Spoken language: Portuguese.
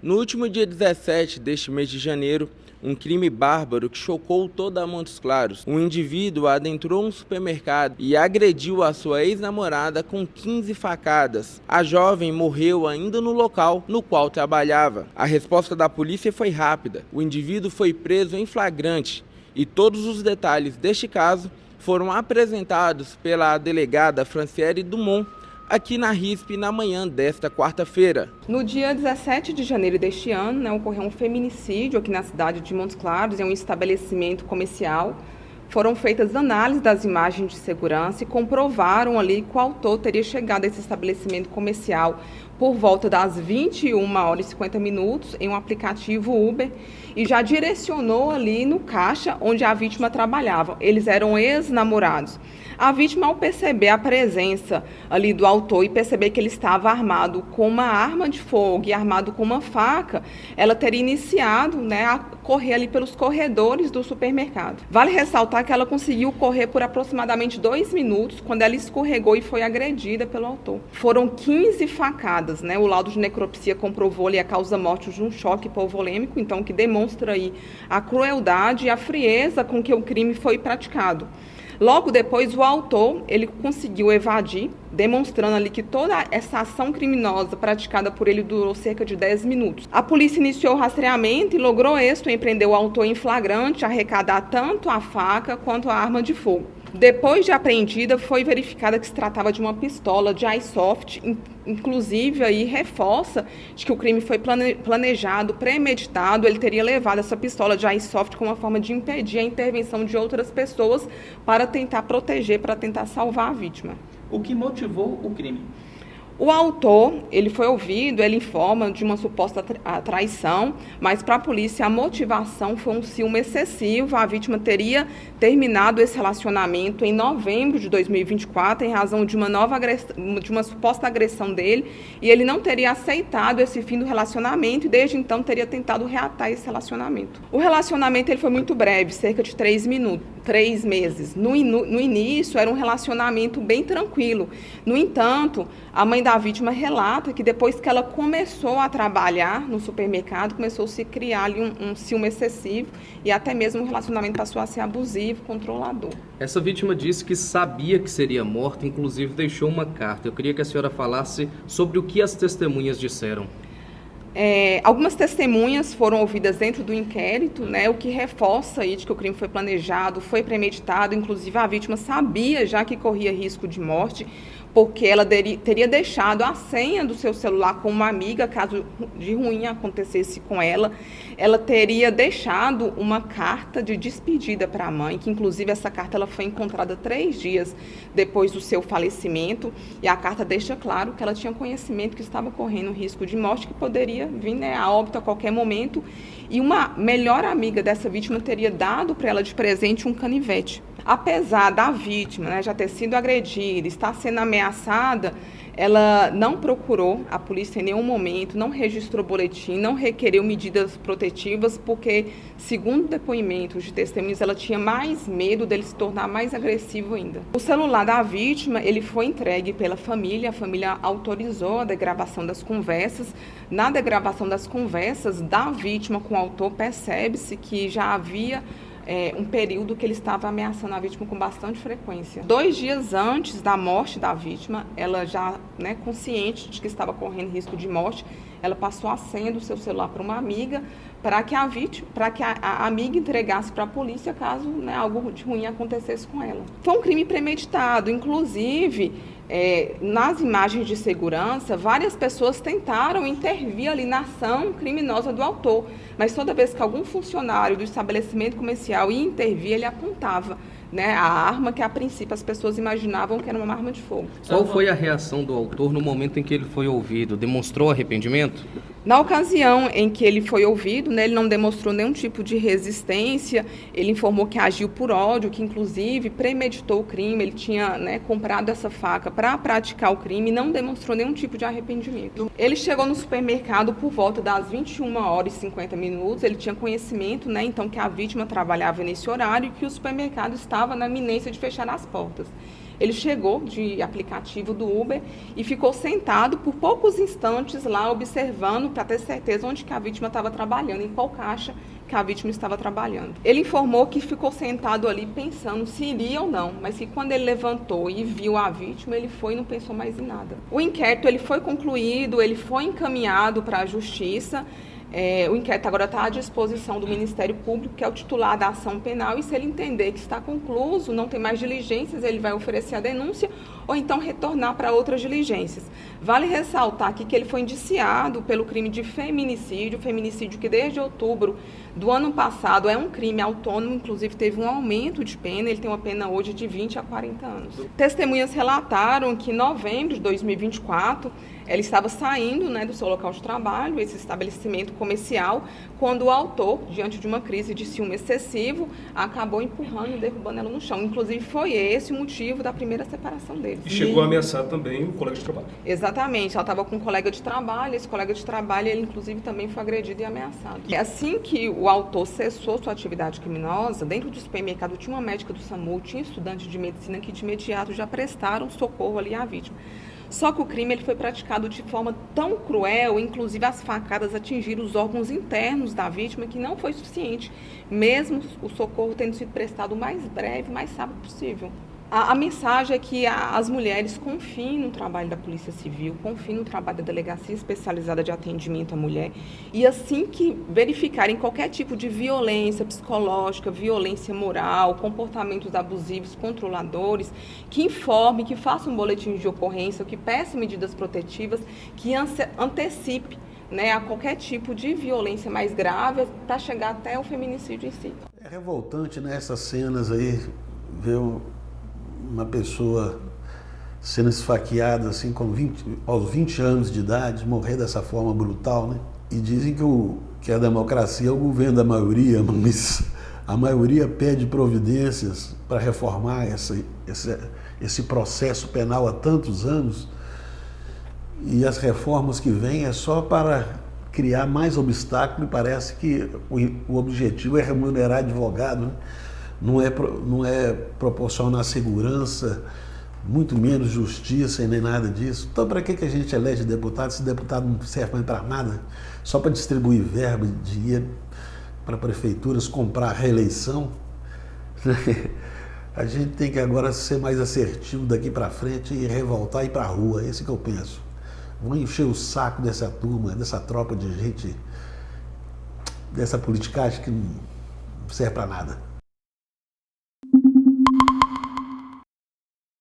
No último dia 17 deste mês de janeiro, um crime bárbaro que chocou toda Montes Claros. Um indivíduo adentrou um supermercado e agrediu a sua ex-namorada com 15 facadas. A jovem morreu ainda no local no qual trabalhava. A resposta da polícia foi rápida. O indivíduo foi preso em flagrante e todos os detalhes deste caso foram apresentados pela delegada Franciele Dumont aqui na RISP na manhã desta quarta-feira. No dia 17 de janeiro deste ano, ocorreu um feminicídio aqui na cidade de Montes Claros, em um estabelecimento comercial. Foram feitas análises das imagens de segurança e comprovaram ali que o autor teria chegado a esse estabelecimento comercial por volta das 21h50 em um aplicativo Uber e já direcionou ali no caixa onde a vítima trabalhava. Eles eram ex-namorados. A vítima, ao perceber a presença ali do autor e perceber que ele estava armado com uma arma de fogo e armado com uma faca, ela teria iniciado, a correr ali pelos corredores do supermercado. Vale ressaltar que ela conseguiu correr por aproximadamente 2 minutos quando ela escorregou e foi agredida pelo autor. Foram 15 facadas, O laudo de necropsia comprovou ali a causa-morte de um choque hipovolêmico, então que demonstra aí a crueldade e a frieza com que o crime foi praticado. Logo depois, o autor ele conseguiu evadir, demonstrando ali que toda essa ação criminosa praticada por ele durou cerca de 10 minutos. A polícia iniciou o rastreamento e logrou êxito em prender o autor em flagrante, arrecadar tanto a faca quanto a arma de fogo. Depois de apreendida, foi verificada que se tratava de uma pistola de airsoft, inclusive aí reforça de que o crime foi planejado, premeditado. Ele teria levado essa pistola de airsoft como uma forma de impedir a intervenção de outras pessoas para tentar proteger, para tentar salvar a vítima. O que motivou o crime? O autor, ele foi ouvido, ele informa de uma suposta traição, mas para a polícia a motivação foi um ciúme excessivo. A vítima teria terminado esse relacionamento em novembro de 2024 em razão de uma suposta agressão dele, e ele não teria aceitado esse fim do relacionamento e desde então teria tentado reatar esse relacionamento. O relacionamento ele foi muito breve, cerca de 3 meses. No início era um relacionamento bem tranquilo. No entanto, a mãe da vítima relata que depois que ela começou a trabalhar no supermercado, começou a se criar ali um ciúme excessivo e até mesmo o relacionamento passou a ser abusivo, controlador. Essa vítima disse que sabia que seria morta, inclusive deixou uma carta. Eu queria que a senhora falasse sobre o que as testemunhas disseram. Algumas testemunhas foram ouvidas dentro do inquérito, o que reforça aí de que o crime foi planejado, foi premeditado, inclusive a vítima sabia já que corria risco de morte, porque ela teria deixado a senha do seu celular com uma amiga, caso de ruim acontecesse com ela. Ela teria deixado uma carta de despedida para a mãe, que inclusive essa carta ela foi encontrada 3 dias depois do seu falecimento, e a carta deixa claro que ela tinha conhecimento que estava correndo risco de morte, que poderia vir a óbito a qualquer momento, e uma melhor amiga dessa vítima teria dado para ela de presente um canivete. Apesar da vítima já ter sido agredida, estar sendo ameaçada, ela não procurou a polícia em nenhum momento, não registrou boletim, não requeriu medidas protetivas, porque, segundo depoimentos de testemunhas, ela tinha mais medo dele se tornar mais agressivo ainda. O celular da vítima ele foi entregue pela família, a família autorizou a degravação das conversas. Na degravação das conversas da vítima com o autor, percebe-se que já havia um período que ele estava ameaçando a vítima com bastante frequência. 2 dias antes da morte da vítima, ela já consciente de que estava correndo risco de morte, ela passou a senha do seu celular para uma amiga, para que a amiga entregasse para a polícia caso algo de ruim acontecesse com ela. Foi um crime premeditado, inclusive nas imagens de segurança, várias pessoas tentaram intervir ali na ação criminosa do autor, mas toda vez que algum funcionário do estabelecimento comercial ia intervir, ele apontava a arma que a princípio as pessoas imaginavam que era uma arma de fogo. Qual foi a reação do autor no momento em que ele foi ouvido? Demonstrou arrependimento? Na ocasião em que ele foi ouvido, ele não demonstrou nenhum tipo de resistência, ele informou que agiu por ódio, que inclusive premeditou o crime, ele tinha comprado essa faca para praticar o crime e não demonstrou nenhum tipo de arrependimento. Ele chegou no supermercado por volta das 21h50, ele tinha conhecimento, então que a vítima trabalhava nesse horário e que o supermercado estava na iminência de fechar as portas. Ele chegou de aplicativo do Uber e ficou sentado por poucos instantes lá observando para ter certeza onde que a vítima estava trabalhando, em qual caixa que a vítima estava trabalhando. Ele informou que ficou sentado ali pensando se iria ou não, mas que quando ele levantou e viu a vítima, ele foi e não pensou mais em nada. O inquérito ele foi concluído, ele foi encaminhado para a Justiça. O inquérito agora está à disposição do Ministério Público, que é o titular da ação penal, e se ele entender que está concluso, não tem mais diligências, ele vai oferecer a denúncia ou então retornar para outras diligências. Vale ressaltar aqui que ele foi indiciado pelo crime de feminicídio que desde outubro do ano passado é um crime autônomo, inclusive teve um aumento de pena, ele tem uma pena hoje de 20 a 40 anos. Testemunhas relataram que em novembro de 2024, ela estava saindo, do seu local de trabalho, esse estabelecimento comercial, quando o autor, diante de uma crise de ciúme excessivo, acabou empurrando e derrubando ela no chão. Inclusive, foi esse o motivo da primeira separação deles. E chegou a ameaçar também o colega de trabalho. Exatamente, ela estava com um colega de trabalho, esse colega de trabalho, ele inclusive também foi agredido e ameaçado. E assim que o autor cessou sua atividade criminosa, dentro do supermercado tinha uma médica do SAMU, tinha estudante de medicina que de imediato já prestaram socorro ali à vítima. Só que o crime ele foi praticado de forma tão cruel, inclusive as facadas atingiram os órgãos internos da vítima, que não foi suficiente, mesmo o socorro tendo sido prestado o mais breve, mais rápido possível. A mensagem é que as mulheres confiem no trabalho da Polícia Civil, confiem no trabalho da Delegacia Especializada de Atendimento à Mulher, e assim que verificarem qualquer tipo de violência psicológica, violência moral, comportamentos abusivos, controladores, que informem, que façam um boletim de ocorrência, que peçam medidas protetivas, que antecipe a qualquer tipo de violência mais grave para chegar até o feminicídio em si. É revoltante, essas cenas aí, ver uma pessoa sendo esfaqueada assim aos 20 anos de idade, morrer dessa forma brutal, E dizem que a democracia é o governo da maioria, mas a maioria pede providências para reformar esse processo penal há tantos anos, e as reformas que vêm é só para criar mais obstáculo, e parece que o objetivo é remunerar advogado, Não é proporcionar segurança, muito menos justiça e nem nada disso. Então, para que a gente elege deputado se deputado não serve mais para nada? Só para distribuir verba, dinheiro para prefeituras, comprar a reeleição? A gente tem que agora ser mais assertivo daqui para frente e revoltar e ir para a rua, é isso que eu penso. Vão encher o saco dessa turma, dessa tropa de gente, dessa politicagem que não serve para nada.